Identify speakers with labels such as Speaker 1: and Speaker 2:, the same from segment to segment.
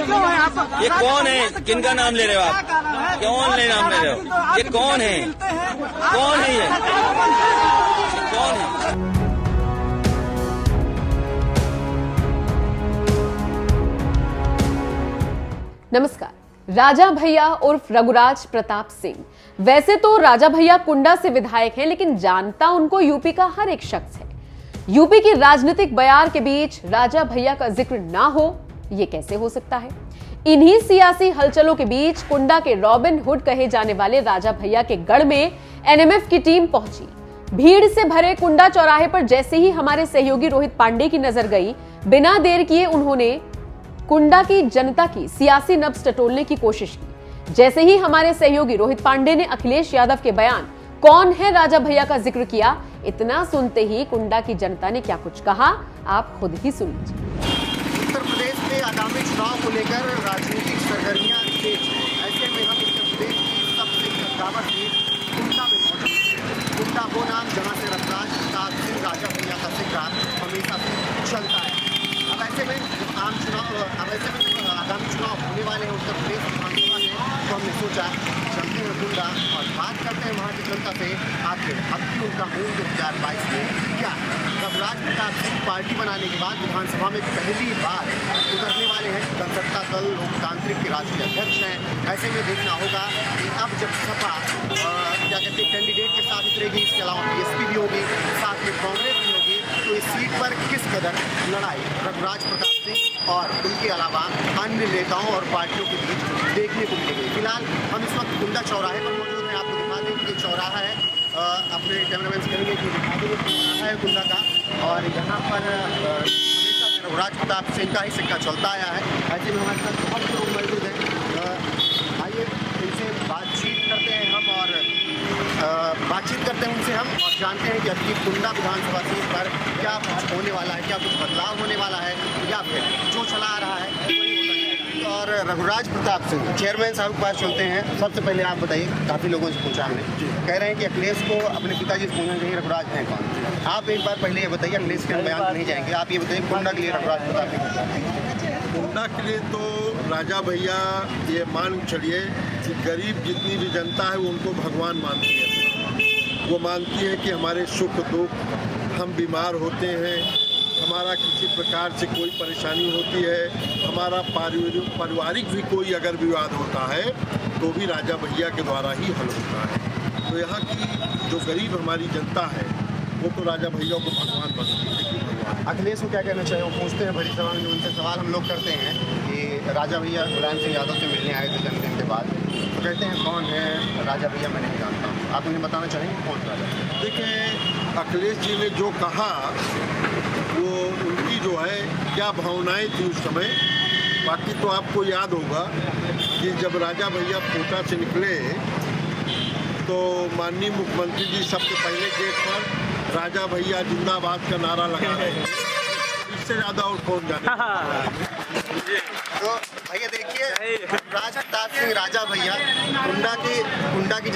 Speaker 1: क्यों है आप?
Speaker 2: ये कौन है? किनका नाम ले रहे हो आप? कौन ले नाम ले रहे हो? ये कौन है? कौन है ये? कौन है?
Speaker 3: नमस्कार। राजा भैया उर्फ रघुराज प्रताप सिंह, वैसे तो राजा भैया कुंडा से विधायक हैं, लेकिन जानता उनको यूपी का हर एक शख्स है। यूपी की राजनीतिक बयार के बीच राजा भैया का जिक्र ना हो, ये कैसे हो सकता है? इन्हीं सियासी हलचलों के बीच कुंडा के रॉबिन हुड कहे जाने वाले राजा भैया के गढ़ में एनएमएफ की टीम पहुंची। भीड़ से भरे कुंडा चौराहे पर जैसे ही हमारे सहयोगी रोहित पांडे की नजर गई, बिना देर किए उन्होंने कुंडा की जनता की सियासी नब्ज टटोलने की कोशिश की। जैसे ही हमारे सहयोगी रोहित पांडे ने अखिलेश यादव के बयान कौन है राजा भैया का जिक्र किया, इतना सुनते ही कुंडा की जनता ने क्या कुछ कहा, आप खुद ही सुन लीजिए।
Speaker 4: उत्तर प्रदेश में आगामी चुनाव को लेकर राजनीतिक सरगर्मियां तेज हैं। ऐसे में हम उत्तर प्रदेश की सबसे कद्दावर सीट कुंडा में मौजूद हैं। कुंडा वो नाम जहां से रघुराज प्रताप सिंह राजा भैया का जिक्र हमेशा से चलता है। अब ऐसे में आगामी चुनाव होने वाले हैं उत्तर प्रदेश विधानसभा में, तो हमने सोचा चलते हैं कुंडा और बात करते हैं वहाँ की जनता से। आखिर अब भी उनका मूल 2022 में क्या है? रघुराज प्रताप सिंह पार्टी बनाने के बाद विधानसभा में पहली बार उतरने वाले हैं। जनसत्ता दल लोकतांत्रिक के राष्ट्रीय अध्यक्ष हैं। ऐसे में देखना होगा कि अब जब सपा क्या कहते हैं कैंडिडेट के साथ उतरेगी, इसके अलावा बीएसपी भी होगी, साथ में कांग्रेस भी होगी, तो इस सीट पर किस कदर लड़ाई रघुराज प्रताप सिंह और उनके अलावा अन्य नेताओं और पार्टियों के बीच देखने को मिलेगी। फिलहाल हम इस वक्त कुंडा चौराहे पर मौजूद हैं। आपको दिखा दें कि ये चौराहा है, अपने कैमरामैन से कहेंगे कि दिखा दें चौराहा है कुंडा का, और यहाँ पर हमेशा से रघुराज प्रताप सिंह का ही सिक्का चलता आया है। ऐसे में हमारे साथ बहुत लोग मौजूद हैं। आइए इनसे बातचीत करते हैं हम और उनसे हम और जानते हैं कि अभी कुंडा विधानसभा सीट पर क्या कुछ होने वाला है, क्या कुछ बदलाव होने वाला है, या फिर जो चला आ रहा है वही होता जाएगा। और रघुराज प्रताप सिंह चेयरमैन साहब के पास चलते हैं। सबसे पहले आप बताइए, काफ़ी लोगों से पूछा हमने, कह रहे हैं कि अखिलेश को अपने पिताजी से पूछना चाहिए रघुराज हैं कौन। आप एक बार पहले ये बताइए, अखिलेश के बयान नहीं जाएंगे, आप ये बताइए कुंडा के लिए रघुराज प्रताप सिंह।
Speaker 5: कुंडा के लिए तो राजा भैया ये मान चलिए कि गरीब जितनी भी जनता है वो उनको भगवान मानती है। वो मानती है कि हमारे सुख दुख, हम बीमार होते हैं, हमारा किसी प्रकार से कोई परेशानी होती है, हमारा पारिवारिक भी कोई अगर विवाद होता है तो भी राजा भैया के द्वारा ही हल होता है। तो यहाँ की जो गरीब हमारी जनता है वो तो राजा भैया को भगवान मानती है कि भगवान।
Speaker 4: अखिलेश को क्या कहना चाहिए? वो पूछते हैं बड़ी सवाल में, उनसे सवाल हम लोग करते हैं कि राजा भैया मुलायम सिंह यादव से मिलने आए थे जन्मदिन के बाद, तो कहते हैं कौन है राजा भैया, मैं नहीं जानता हूँ। आप उन्हें बताना चाहेंगे कौन राजा?
Speaker 5: देखिए, अखिलेश जी ने जो कहा वो उनकी जो है क्या भावनाएं थी उस समय। बाकी तो आपको याद होगा कि जब राजा भैया कोटा से निकले तो माननीय मुख्यमंत्री जी सबसे पहले गेट पर राजा भैया जिंदाबाद का नारा लगा रहे हैं। इससे ज़्यादा और कौन जाने।
Speaker 4: तो भैया देखिए, रघुराज प्रताप सिंह राजा भैया कुंडा की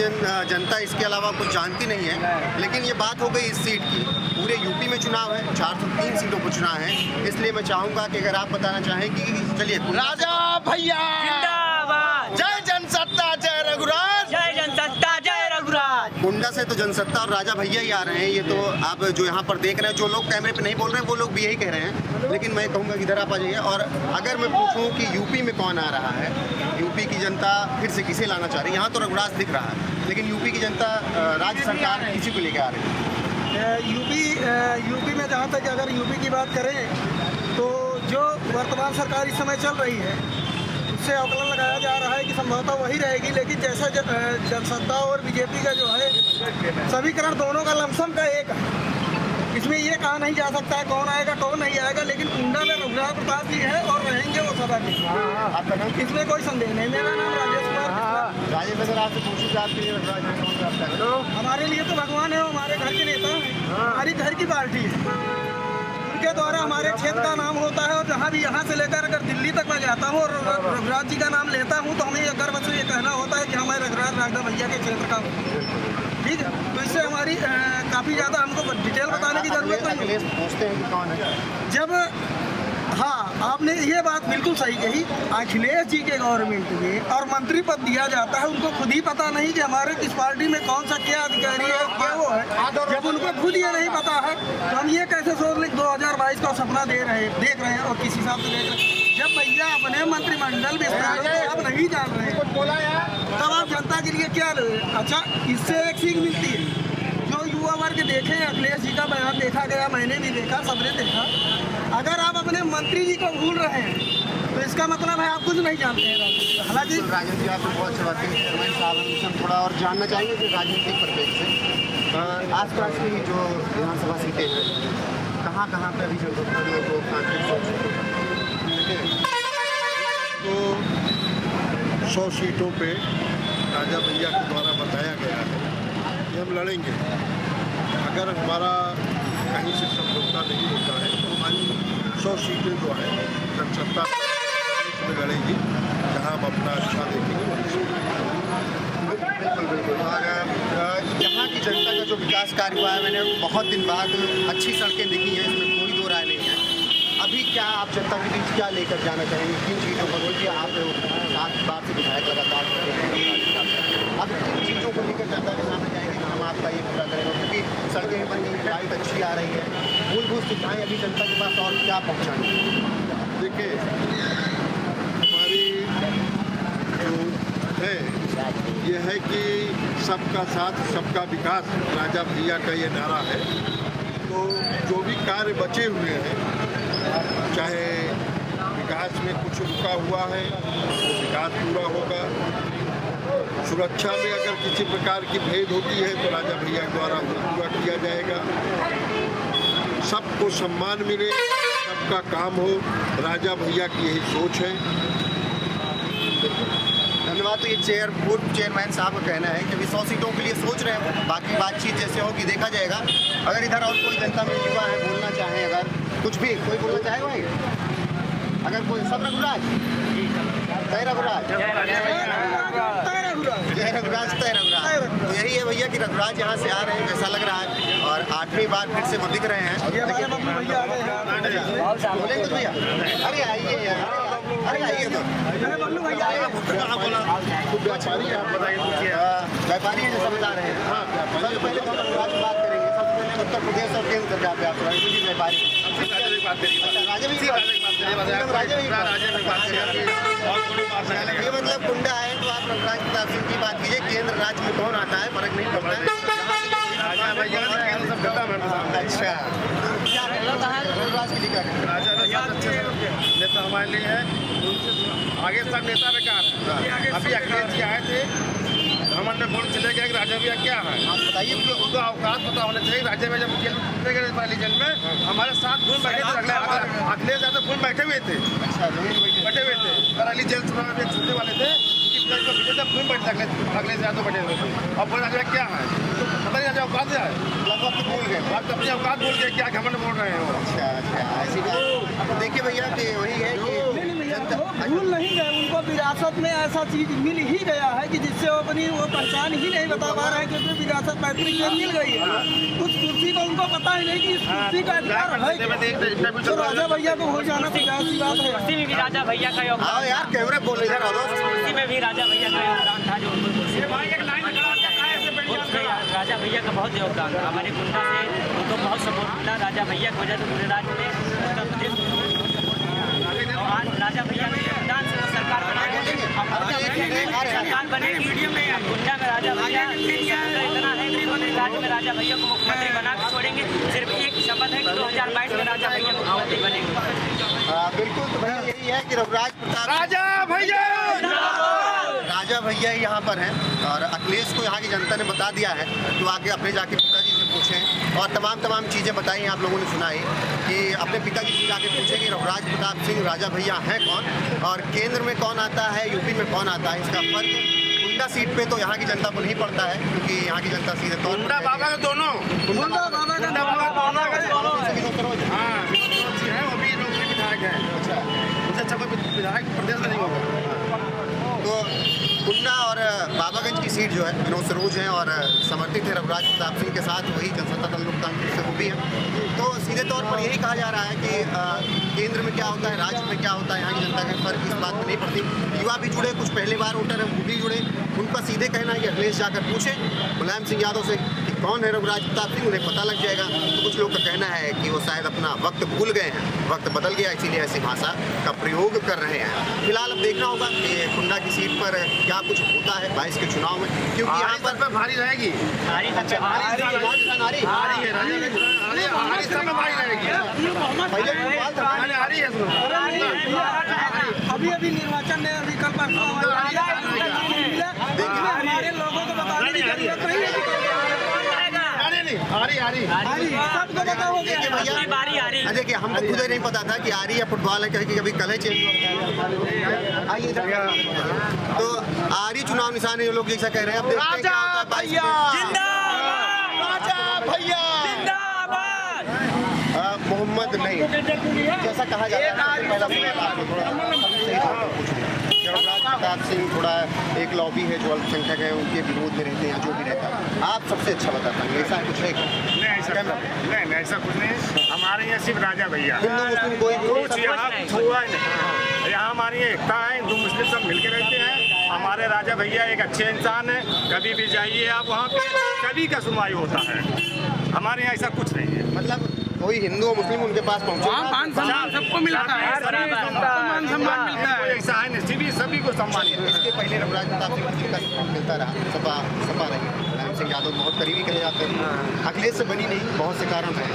Speaker 4: जनता इसके अलावा कुछ जानती नहीं है। लेकिन ये बात हो गई इस सीट की। पूरे यूपी में चुनाव है, 403 सीटों पर चुनाव है, इसलिए मैं चाहूँगा कि अगर आप बताना चाहें कि चलिए
Speaker 1: राजा भैया जिंदाबाद, जय जनसत्ता जय रघुराज, जय जनसत्ता जय रघुराज।
Speaker 4: कुंडा से तो जनसत्ता और राजा भैया ही आ रहे हैं। ये तो आप जो यहाँ पर देख रहे हैं, जो लोग कैमरे पे नहीं बोल रहे हैं वो लोग भी यही कह रहे हैं। लेकिन मैं कहूँगा कि इधर आप आ जाइए। और अगर मैं पूछूँ कि यूपी में कौन आ रहा है, यूपी की जनता फिर से किसे लाना चाह रही है? यहाँ तो रघुराज दिख रहा है, लेकिन यूपी की जनता राज्य सरकार किसी को लेकर आ रही है।
Speaker 6: यूपी में जहाँ तक अगर यूपी की बात करें तो जो वर्तमान सरकार इस समय चल रही है उससे आकलन लगाया जा रहा है कि संभवतः वही रहेगी। लेकिन जैसा जनसत्ता और बीजेपी का जो है समीकरण दोनों का लमसम का एक है, इसमें ये कहा नहीं जा सकता है कौन आएगा कौन नहीं आएगा। लेकिन कुंडा में रघुराज प्रताप जी है और रहेंगे वो सदा के, इसमें कोई संदेह नहीं। मेरा नाम राजेश कुमार।
Speaker 4: राजेश अगर आपसे पूछी जाए आपके लिए रघुराज हैं कौन लगता है?
Speaker 6: हमारे लिए तो भगवान है, हमारे घर के नेता हैं, हमारी घर की पार्टी है, उनके द्वारा हमारे क्षेत्र का नाम होता है। और जहाँ भी यहाँ से लेकर अगर दिल्ली तक मैं जाता हूँ और रघुराज जी का नाम लेता हूँ तो हमें गर्व से ये कहना होता है कि हमारे रघुराज राजा भैया के क्षेत्र का, ठीक है। तो इससे हमारी काफ़ी ज़्यादा हमको डिटेल बताने की जरूरत नहीं है।
Speaker 4: पूछते हैं कि कौन है।
Speaker 6: जब हाँ, आपने ये बात बिल्कुल सही कही। अखिलेश जी के गवर्नमेंट में और मंत्री पद दिया जाता है, उनको खुद ही पता नहीं कि हमारे किस पार्टी में कौन सा क्या अधिकारी है, क्या वो है। जब उनको खुद ये नहीं पता है तो हम ये कैसे सोच लें 2022 का सपना देख रहे हैं और किस हिसाब से देख रहे हैं। जब भैया अपने मंत्रिमंडल विस्तार को आप नहीं जान रहे हैं तब आप जनता के लिए क्या रहे। अच्छा, इससे एक सीख मिलती है। जो युवा वर्ग देखे, अखिलेश जी का बयान देखा गया, मैंने भी देखा, सबने देखा। अगर आप अपने मंत्री जी को भूल रहे हैं तो इसका मतलब है आप कुछ नहीं जानते हैं। हालांकि
Speaker 4: राजन जी, आपने बहुत अच्छी बात कही। चेयरमैन साहब, हम थोड़ा और जानना चाहेंगे कि राजनीतिक परिप्रेक्ष्य से आसपास की जो विधानसभा सीटें हैं, कहाँ कहाँ पे अभी जनता जो है वो
Speaker 5: तो 100 सीटों पे राजा भैया के द्वारा बताया गया है कि हम लड़ेंगे। अगर हमारा कहीं से समझौता नहीं होता है तो हमारी 100 सीटें जो है जनसत्ता में लड़ेंगी, जहाँ हम अपना अच्छा देखेंगे।
Speaker 4: बिल्कुल। और यहाँ की जनता का जो विकास कार्य हुआ है, मैंने बहुत दिन बाद अच्छी सड़कें दिखी हैं, इसमें कोई दो राय नहीं है। अभी क्या आप जनता के बीच क्या लेकर जाना चाहेंगे, किन चीज़ों पर? बोलिए, आप 7 बार से विधायक लगातार अब किन चीज़ों को लेकर जनता के सामने जाएंगे, हम आपका ये पूरा करेंगे? क्योंकि सड़कें बन गई, लाइट अच्छी आ रही है, मूलभूत सुविधाएँ अभी जनता के पास और क्या पहुँचाएंगे?
Speaker 5: देखिए, हमारी जो है ये है कि सबका साथ सबका विकास, राजा भैया का ये नारा है। तो जो भी कार्य बचे हुए हैं, चाहे विकास में कुछ रुका हुआ है तो विकास पूरा होगा। सुरक्षा में अगर किसी प्रकार की भेद होती है तो राजा भैया द्वारा वो पूरा किया जाएगा। सबको सम्मान मिले, सबका काम हो, राजा भैया की यही सोच है।
Speaker 4: धन्यवाद। तो ये पूर्व चेयरमैन साहब का कहना है कि अभी 100 सीटों के लिए सोच रहे हैं, बाकी बातचीत जैसे होगी देखा जाएगा। अगर इधर और कोई जनता में युवा है, बोलना चाहे, अगर कुछ भी कोई बोलना चाहे भाई, अगर कोई सब रघुराज, जय रघुराज, जय रघुराज, तय रघुराज। तो यही है भैया कि रघुराज यहाँ से आ रहे हैं, कैसा लग रहा है? और 8वीं बार फिर से वो दिख रहे हैं। बोलेंगे तो भैया, अरे आइए यार, अरे आइए तो व्यापारी है, आप बताइए। व्यापारी है जो समझा रहे हैं। सबसे पहले तो रघुराज की बात करेंगे। सबसे पहले उत्तर प्रदेश और केंद्र सरकार पे आप व्यापारी। ये मतलब कुंडा है तो आप रघुराज प्रताप सिंह की बात कीजिए। केंद्र राज्य में कौन आता है, फर्क नहीं पड़ता है। अच्छा, क्या रघुराज के लिए क्या
Speaker 7: नेता हमारे लिए है, आगे सब नेता बेकार है। अभी अखिलेश जी आए थे, हमन में बोल चले गया कि राजा भैया क्या है।
Speaker 4: आप बताइए,
Speaker 7: उनको अवकाश पता होना चाहिए। राजा भैया जब जेल में गए पहली जेल में, हमारे साथ घूम बैठे थे। अखिलेश यादव घूम बैठे हुए थे, बैठे हुए थे। अली जेल में छूटने वाले थे, घूम बैठे अखिलेश यादव बैठे हुए थे। और बोले राजा क्या है, पता नहीं राजा अवकाश है,
Speaker 4: लगभग भूल गए।
Speaker 7: आप अपनी अवकाश भूल गए, क्या घमंड बोल रहे हो।
Speaker 4: अच्छा, ऐसी बात। देखिए भैया कि वही है कि
Speaker 6: भूल नहीं गए, उनको विरासत में ऐसा चीज मिल ही गया है कि जिससे वो अपनी वो पहचान ही नहीं बता पा रहे हैं, क्योंकि विरासत पैतृक में मिल गई है। उस कुर्सी को उनको पता ही नहीं कि इस कुर्सी का अधिकार है। तो राजा भैया को हो जाना तो क्या सी बात है।
Speaker 8: कुर्सी में भी राजा भैया का योगदान।
Speaker 4: हाँ यार, कैमरे बोल इधर आओ।
Speaker 8: कुर्सी में भी राजा भैया का योगदान था, जो उनको कुर्सी राजा भैया का बहुत योगदान था। हमारे कुंडा से उनको बहुत सपोर्ट मिला। राजा भैया की वजह से पूरे राज्य में उत्तर प्रदेश और आज राजा भैया के योगदान से वो सरकार बनेगी। सरकार बनेगी। कुंडा में राजा भैया इतना है कि राज्य में राजा भैया को मुख्यमंत्री बना के छोड़ेंगे। सिर्फ एक शपथ है कि 2022 में राजा भैया मुख्यमंत्री बनेंगे।
Speaker 4: बिल्कुल। तो भैया यही है कि रघुराज प्रताप
Speaker 7: राजा भैया
Speaker 4: ही यहाँ पर हैं और अखिलेश को यहाँ की जनता ने बता दिया है। तो आके अपने जाके पिताजी से पूछें और तमाम चीज़ें बताई आप लोगों ने सुनाई कि अपने पिताजी से जाके पूछें कि रघुराज प्रताप सिंह राजा भैया हैं कौन और केंद्र में कौन आता है, यूपी में कौन आता है। इसका फर्क कुंडा सीट पे तो यहाँ की जनता को नहीं पड़ता है, क्योंकि यहाँ की जनता सीधे तौर पर
Speaker 7: बाबा का दोनों है, वो भी लोग विधायक है। अच्छा कोई विधायक प्रदेश में नहीं होगा।
Speaker 4: तो कुंडा और बाबागंज की सीट जो है विनोद सरोज हैं और समर्थित है रघुराज प्रताप सिंह के साथ, वही जनसत्ता दल लोकतांत्रिक से वो भी है। तो सीधे तौर पर यही कहा जा रहा है कि केंद्र में क्या होता है, राज्य में क्या होता है, यहाँ की जनता के फर्क इस बात में नहीं पड़ती। युवा भी जुड़े, कुछ पहले बार वोटर हैं वो भी जुड़े, उनका सीधे कहना है कि अखिलेश जाकर पूछें मुलायम सिंह यादव से कि कौन है रघुराज प्रताप सिंह, उन्हें पता लग जाएगा। तो कुछ लोग का कहना है कि वो शायद अपना वक्त भूल गए हैं, वक्त बदल गया, इसीलिए ऐसी भाषा का प्रयोग कर रहे हैं। फिलहाल अब देखना होगा कि कुंडा की सीट पर क्या कुछ होता है 22 के चुनाव में, क्योंकि यहाँ पर
Speaker 7: भारी रहेगी,
Speaker 8: सारी
Speaker 7: भारी है,
Speaker 6: अभी निर्वाचन ने अभी कल परसों हमारे लोगों को बताने की जरूरत नहीं है। सबको पता हो गया
Speaker 4: देखिए भैया, देखिए हमको खुद ही नहीं पता था कि आरी या फुटबॉल है, क्योंकि कभी कल चेंज हुआ। आइए तो आरी चुनाव निशान है, ये लोग जैसा कह रहे हैं। अब देखते हैं क्या होता है 22 मोहम्मद नहीं, जैसा कहा जाता है रघुराज प्रताप सिंह थोड़ा एक लॉबी है जो अल्पसंख्यक है, उनके विरोध में रहते हैं, जो भी रहता है। आप सबसे अच्छा बताते हैं, ऐसा कुछ है?
Speaker 7: नहीं, ऐसा कुछ नहीं। हमारे यहाँ सिर्फ राजा भैया,
Speaker 4: हिंदू मुस्लिम कोई
Speaker 7: हुआ नहीं। यहाँ हमारी एकता है, हिंदू मुस्लिम सब मिलके रहते हैं। हमारे राजा भैया एक अच्छे इंसान है, कभी भी जाइए आप वहाँ पे सभी का सुनवाई होता है। हमारे यहाँ ऐसा कुछ नहीं है।
Speaker 4: मतलब कोई हिंदू और मुस्लिम उनके पास पहुँचे,
Speaker 6: मान सम्मान सबको मिलता है, मान सम्मान मिलता है,
Speaker 7: ऐसा है नहीं, सभी को सम्मान है।
Speaker 4: इसके पहले रघुराज प्रताप सिंह का सपोर्ट मिलता रहा, सपा रही। मुलायम सिंह यादव बहुत करीबी कहे जाते हैं, अखिलेश से बनी नहीं, बहुत से कारण हैं।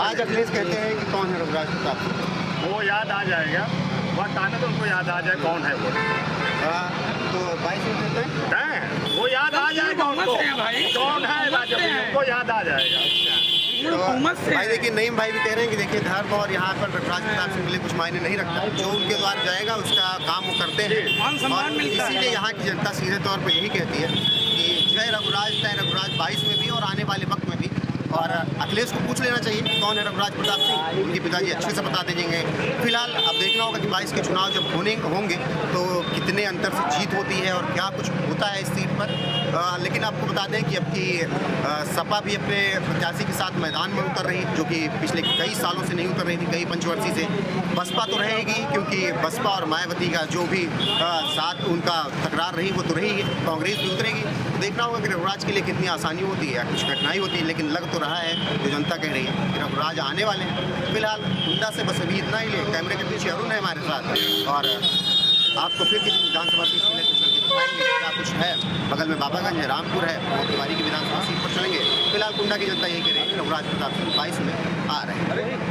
Speaker 4: आज अखिलेश कहते हैं कि कौन है रघुराज प्रताप सिंह,
Speaker 7: वो याद आ जाएगा, वक्त आने तो उनको याद आ जाए कौन है वो।
Speaker 4: तो 22 में देते हैं,
Speaker 7: वो याद आ जाएगा उनको कौन है राजा भैया, उनको याद आ जाएगा।
Speaker 4: तो भाई देखिए नईम भाई भी कह रहे हैं कि देखिए धर्म और यहाँ पर रघुराज प्रताप सिंह के लिए कुछ मायने नहीं रखता, जो उनके द्वारा जाएगा उसका काम वो करते हैं। और इसीलिए यहाँ की जनता सीधे तौर पर यही कहती है कि जय रघुराज, चाहे रघुराज 22 में भी और आने वाले वक्त में भी। और अखिलेश को पूछ लेना चाहिए कि कौन है रघुराज प्रताप सिंह, उनके पिताजी अच्छे से बता देंगे। फिलहाल अब देखना होगा कि 22 के चुनाव जब होंगे तो कितने अंतर से जीत होती है और क्या कुछ होता है इस सीट पर। लेकिन आपको बता दें कि अब की सपा भी अपने प्रत्याशी के साथ मैदान में उतर रही, जो कि पिछले कई सालों से नहीं उतर रही थी, कई पंचवर्षीय से। बसपा तो रहेगी, क्योंकि बसपा और मायावती का जो भी साथ उनका तकरार रही वो तो रही है, कांग्रेस भी उतरेगी। तो देखना होगा कि रघुराज के लिए कितनी आसानी होती है, कुछ कठिनाई होती है, लेकिन लग तो रहा है जो जनता कह रही है कि रघुराज आने वाले हैं। फिलहाल कुंडा से बस अभी इतना ही ले, कैमरे के पीछे अरुण है हमारे साथ, और आपको फिर किसी विधानसभा सीट के लिए दिखाएंगे क्या कुछ है। बगल में बाबागंज है, रामपुर है, और तिवारी की विधानसभा सीट पर चलेंगे। फिलहाल कुंडा की जनता यही कह रही है कि रघुराज प्रताप सिंह 22 में आ रहे हैं।